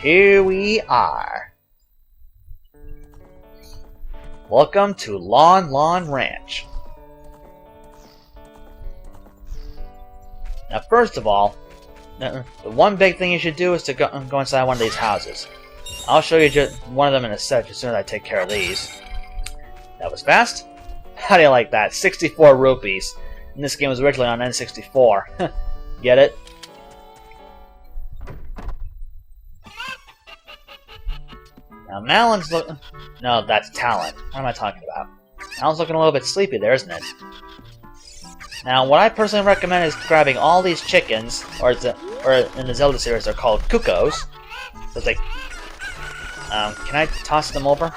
here we are. Welcome to Lon Ranch. Now, first of all, the one big thing you should do is to go inside one of these houses. I'll show you just one of them in a sec as soon as I take care of these. That was fast. How do you like that? 64 rupees. And this game was originally on N64. Get it? Now Malon's looking... No, that's Talon. What am I talking about? Malon's looking a little bit sleepy there, isn't it? Now, what I personally recommend is grabbing all these chickens, or in the Zelda series they're called cuckoos. So it's like... can I toss them over?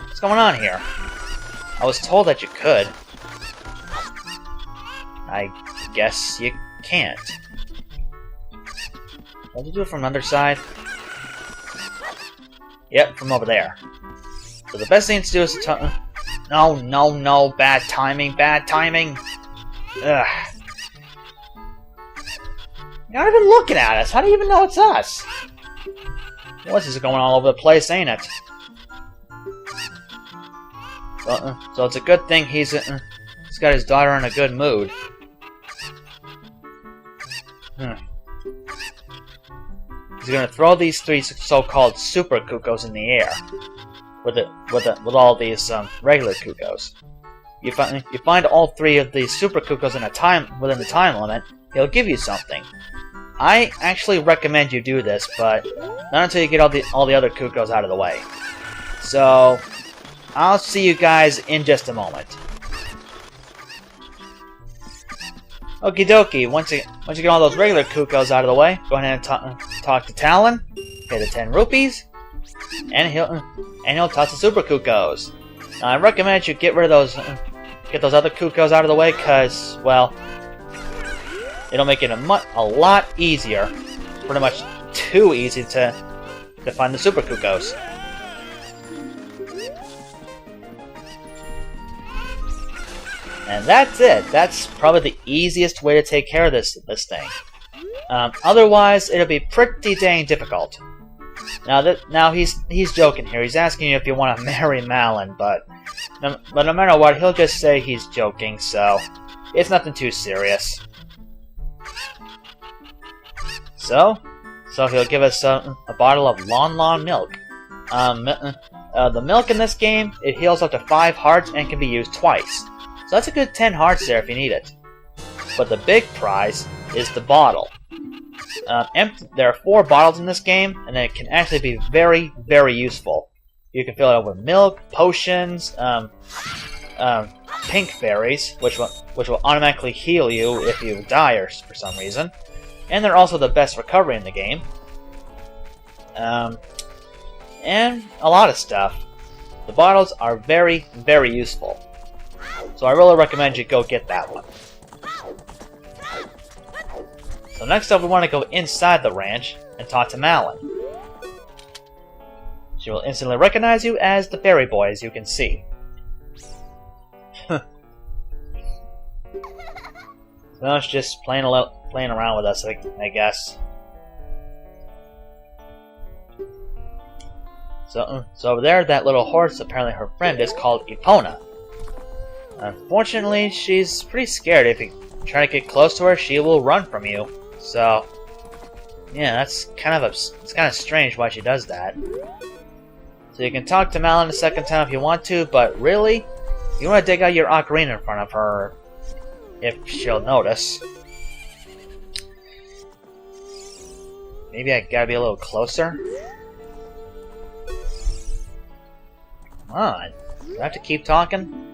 What's going on here? I was told that you could. I guess you can't. Did you do it from the other side? Yep, from over there. So the best thing to do is to... No, bad timing, bad timing! Ugh. You're not even looking at us, how do you even know it's us? What's this going all over the place, ain't it? So it's a good thing he's got his daughter in a good mood. He's gonna throw these three so-called super cuckoos in the air with all these regular cuckoos. You find all three of these super cuckoos within the time limit. He'll give you something. I actually recommend you do this, but not until you get all the other cuckoos out of the way. So I'll see you guys in just a moment. Okie dokie, once you get all those regular cuckoos out of the way, go ahead and talk to Talon, pay the 10 rupees, and he'll toss the super cuckoos. Now, I recommend you get rid of those other cuckoos out of the way, cause, well, it'll make it a lot easier, pretty much too easy to find the super cuckoos. And that's it. That's probably the easiest way to take care of this thing. Otherwise, it'll be pretty dang difficult. Now he's joking here. He's asking you if you want to marry Malon, but no matter what, he'll just say he's joking. So it's nothing too serious. So he'll give us a bottle of Lon milk. The milk in this game, it heals up to 5 hearts and can be used twice. So that's a good 10 hearts there if you need it. But the big prize is the bottle. There are 4 bottles in this game, and it can actually be very, very useful. You can fill it up with milk, potions, pink berries, which will automatically heal you if you die for some reason. And they're also the best recovery in the game. And a lot of stuff. The bottles are very, very useful. So I really recommend you go get that one. So next up, we want to go inside the ranch and talk to Malon. She will instantly recognize you as the fairy boy, as you can see. So it's just playing around with us, I guess. So over there, that little horse, apparently her friend, is called Epona. Unfortunately, she's pretty scared. If you try to get close to her, she will run from you. So, yeah, that's kind of strange why she does that. So you can talk to Malon a second time if you want to, but really, you want to dig out your ocarina in front of her, if she'll notice. Maybe I gotta be a little closer. Come on, do I have to keep talking?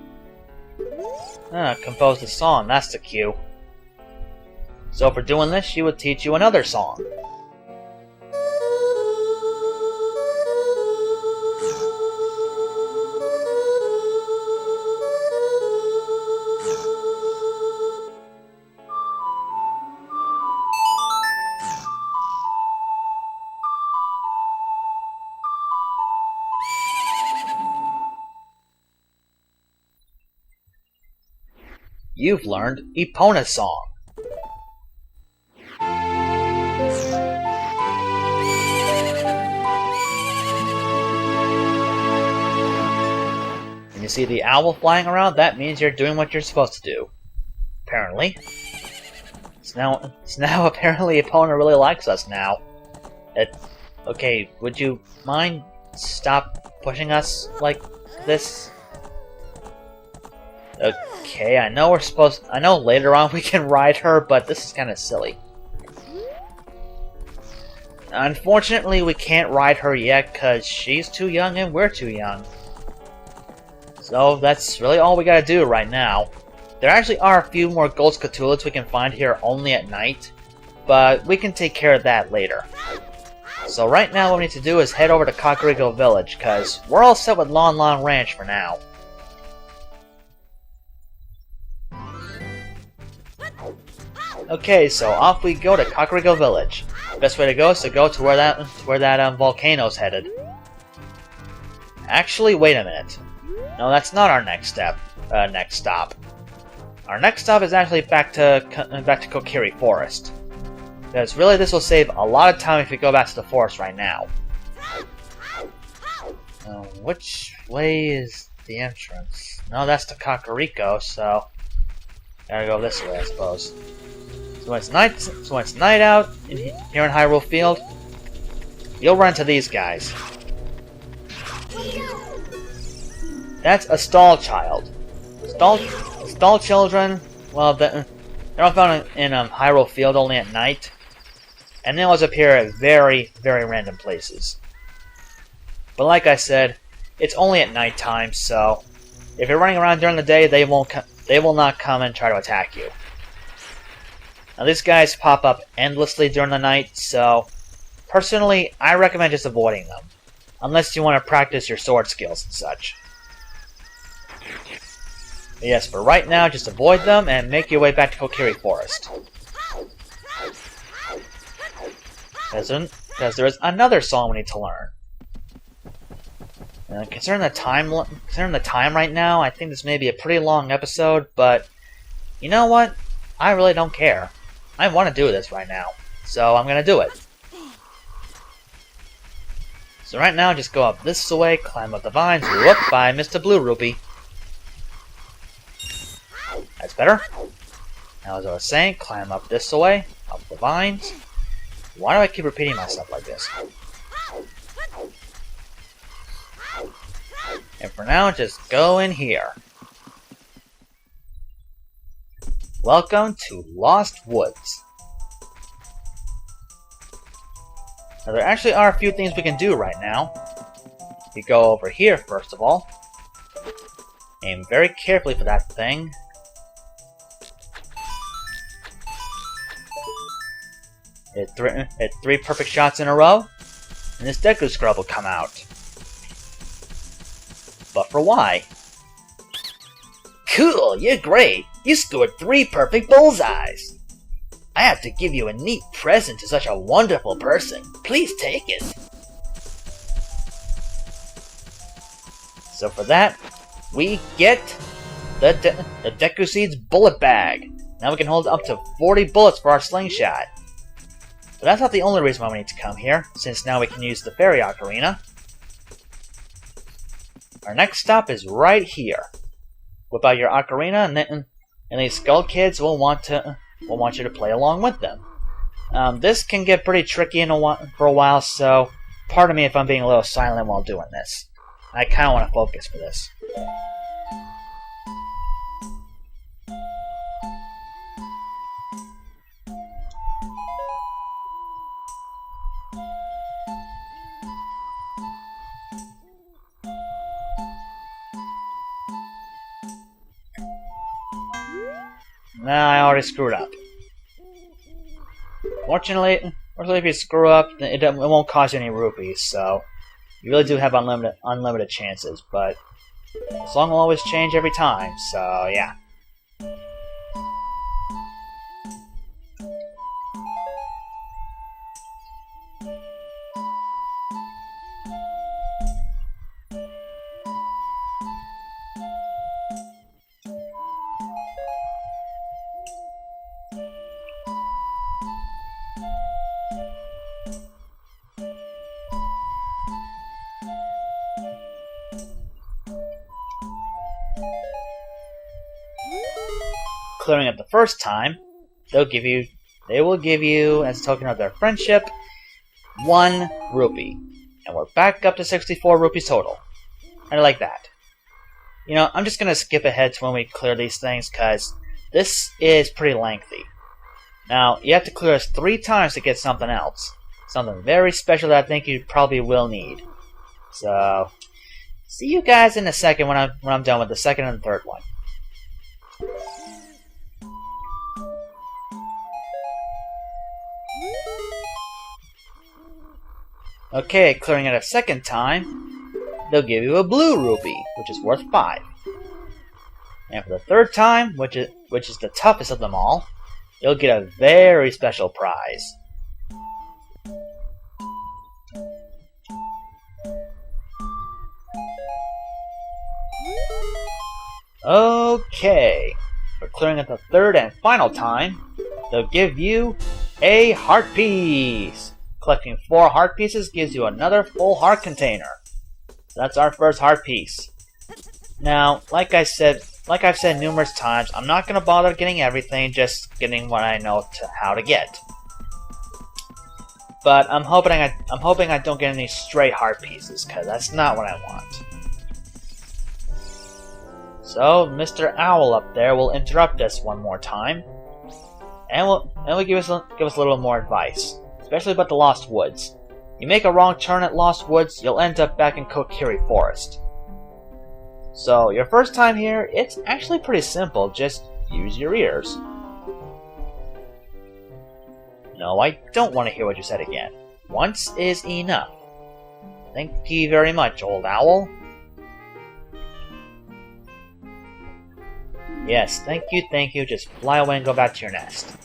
Compose the song, that's the cue. So for doing this, she would teach you another song. You've learned Epona's song. see the owl flying around, that means you're doing what you're supposed to do. Apparently. It's now apparently opponent really likes us now. Okay, would you mind stop pushing us like this? Okay, I know later on we can ride her, but this is kind of silly. Unfortunately, we can't ride her yet because she's too young and we're too young. So that's really all we gotta do right now. There actually are a few more gold scatulas we can find here only at night, but we can take care of that later. So right now what we need to do is head over to Kakariko Village, because we're all set with Lon Lon Ranch for now. Okay, so off we go to Kakariko Village. Best way to go is to go to where that volcano's headed. Actually, wait a minute. No, that's not our next stop. Our next stop is actually back to Kokiri Forest. Because really, this will save a lot of time if we go back to the forest right now. Which way is the entrance? No, that's to Kakariko, so gotta go this way, I suppose. So when it's night out here in Hyrule Field, you'll run into these guys. That's a stall child. Stall children, well, they're not found in Hyrule Field only at night, and they always appear at very, very random places. But like I said, it's only at night time, so if you're running around during the day, they will not come and try to attack you. Now these guys pop up endlessly during the night, so personally, I recommend just avoiding them, unless you want to practice your sword skills and such. But yes, for right now, just avoid them and make your way back to Kokiri Forest. Because there is another song we need to learn. Considering the time right now, I think this may be a pretty long episode, but you know what? I really don't care. I want to do this right now, so I'm gonna do it. So right now, just go up this way, climb up the vines. Whoop! I missed a blue rupee. That's better. Now, as I was saying, climb up this way, up the vines. Why do I keep repeating myself like this? And for now, just go in here. Welcome to Lost Woods. Now, there actually are a few things we can do right now. You go over here, first of all. Aim very carefully for that thing. Hit three perfect shots in a row, and this Deku Scrub will come out. But for why? Cool, you're great! You scored 3 perfect bullseyes! I have to give you a neat present to such a wonderful person. Please take it! So for that, we get the Deku Seeds Bullet Bag. Now we can hold up to 40 bullets for our slingshot. But that's not the only reason why we need to come here, since now we can use the Fairy Ocarina. Our next stop is right here. Whip out your Ocarina, and these Skull Kids will want you to play along with them. This can get pretty tricky for a while, so pardon me if I'm being a little silent while doing this. I kind of want to focus for this. Nah, I already screwed up. Fortunately, if you screw up, it won't cost you any rupees, so you really do have unlimited chances, but the song will always change every time, so yeah. clearing it the first time, they will give you, as a token of their friendship, 1 rupee. And we're back up to 64 rupees total. I like that. You know, I'm just going to skip ahead to when we clear these things, because this is pretty lengthy. Now, you have to clear this 3 times to get something else. Something very special that I think you probably will need. So, see you guys in a second when I'm done with the second and third one. Okay, clearing it a second time, they'll give you a blue rupee, which is worth 5. And for the third time, which is the toughest of them all, you'll get a very special prize. Okay, for clearing it the third and final time, they'll give you a heart piece. Collecting 4 heart pieces gives you another full heart container. That's our first heart piece. Now, like I've said numerous times, I'm not going to bother getting everything, just getting what I know how to get. But I'm hoping I don't get any stray heart pieces, because that's not what I want. So, Mr. Owl up there will interrupt us one more time, and will give us a little more advice, especially about the Lost Woods. You make a wrong turn at Lost Woods, you'll end up back in Kokiri Forest. So, your first time here, it's actually pretty simple, just use your ears. No, I don't want to hear what you said again. Once is enough. Thank you very much, old owl. Yes, thank you, just fly away and go back to your nest.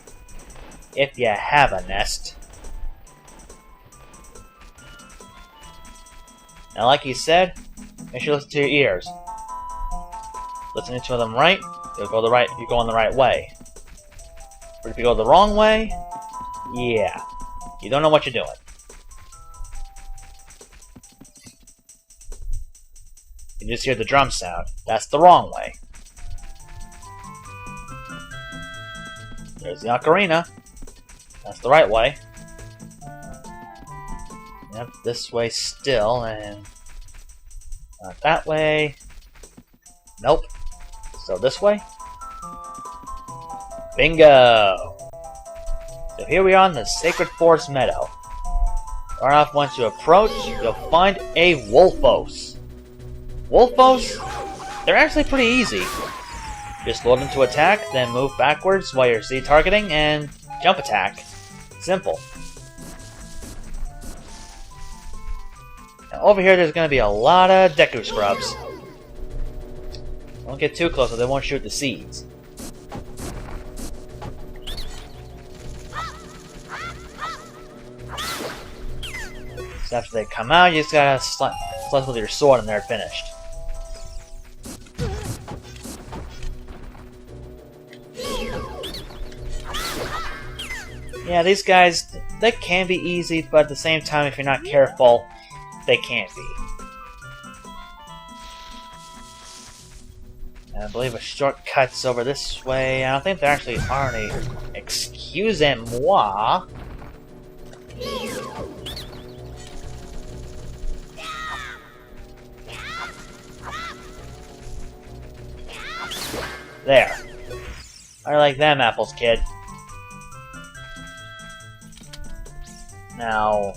If you have a nest. Now, like you said, make sure you listen to your ears. Listening to them right, you're going the right way. But if you go the wrong way, yeah, you don't know what you're doing. You just hear the drum sound. That's the wrong way. There's the Ocarina. That's the right way. Yep, this way still, and not that way. Nope. So this way. Bingo! So here we are in the Sacred Forest Meadow. Right off, once you approach, you'll find a Wolfos. Wolfos? They're actually pretty easy. Just load them to attack, then move backwards while you're Z targeting, and jump attack. Simple. Now over here there's going to be a lot of Deku Scrubs. Don't get too close or they won't shoot the seeds. So after they come out, you just gotta slice with your sword and they're finished. Yeah, these guys, they can be easy, but at the same time, if you're not careful, they can't be. And I believe a shortcut's over this way. I don't think there actually are any. Excusez-moi. There. I like them apples, kid. Now,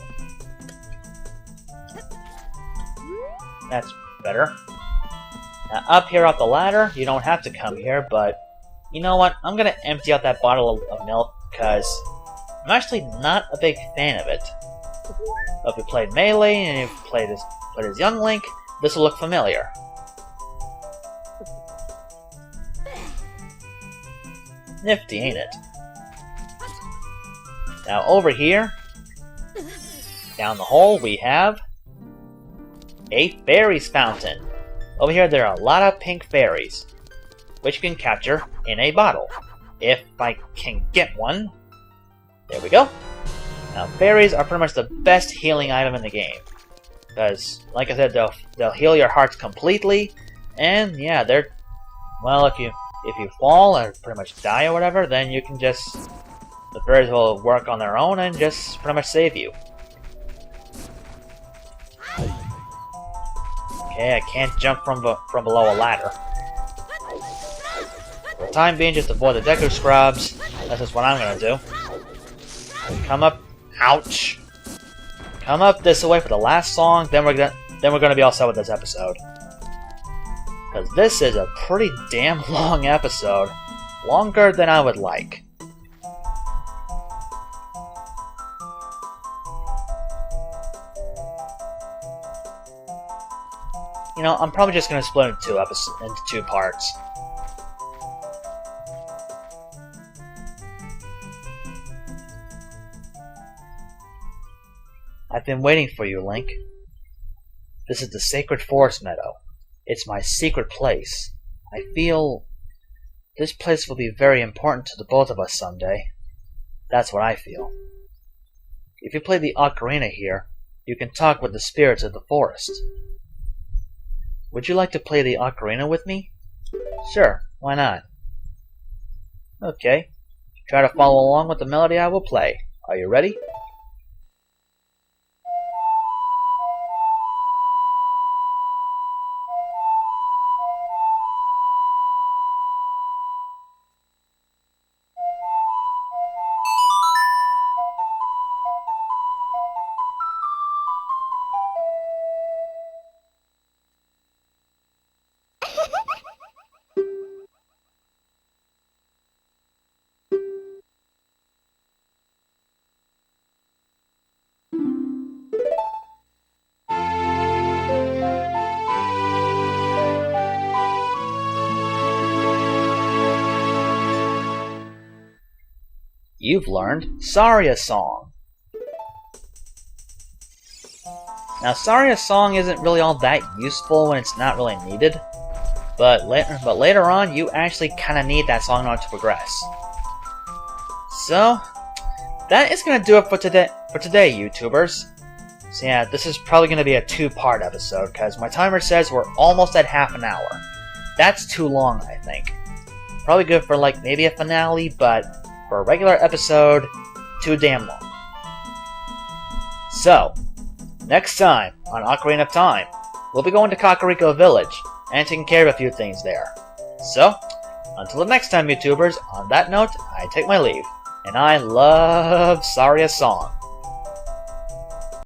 that's better. Now, up here off the ladder, you don't have to come here, but you know what? I'm gonna empty out that bottle of milk because I'm actually not a big fan of it. But if you played Melee and you've played as Young Link, this will look familiar. Nifty, ain't it? Now over here, down the hole, we have a fairies fountain. Over here there are a lot of pink fairies, which you can capture in a bottle. If I can get one. There we go. Now fairies are pretty much the best healing item in the game. Because, like I said, they'll heal your hearts completely. And yeah, they're... Well, if you fall or pretty much die or whatever, then you can just... the fairies will work on their own and just pretty much save you. Okay, I can't jump from below a ladder. For the time being, just avoid the Deku Scrubs. That's just what I'm gonna do. Come up... ouch! Come up this way for the last song, then we're gonna be all set with this episode. Because this is a pretty damn long episode. Longer than I would like. You know, I'm probably just gonna split into two parts. I've been waiting for you, Link. This is the Sacred Forest Meadow. It's my secret place. I feel this place will be very important to the both of us someday. That's what I feel. If you play the Ocarina here, you can talk with the spirits of the forest. Would you like to play the Ocarina with me? Sure, why not? Okay. Try to follow along with the melody I will play. Are you ready? You've learned Saria's Song. Now, Saria's Song isn't really all that useful when it's not really needed, but later on, you actually kind of need that song in order to progress. So, that is going to do it for today, YouTubers. So yeah, this is probably going to be a two-part episode, because my timer says we're almost at half an hour. That's too long, I think. Probably good for, like, maybe a finale, but for a regular episode, too damn long. So, next time on Ocarina of Time, we'll be going to Kakariko Village and taking care of a few things there. So, until the next time, YouTubers, on that note, I take my leave, and I love Saria's Song.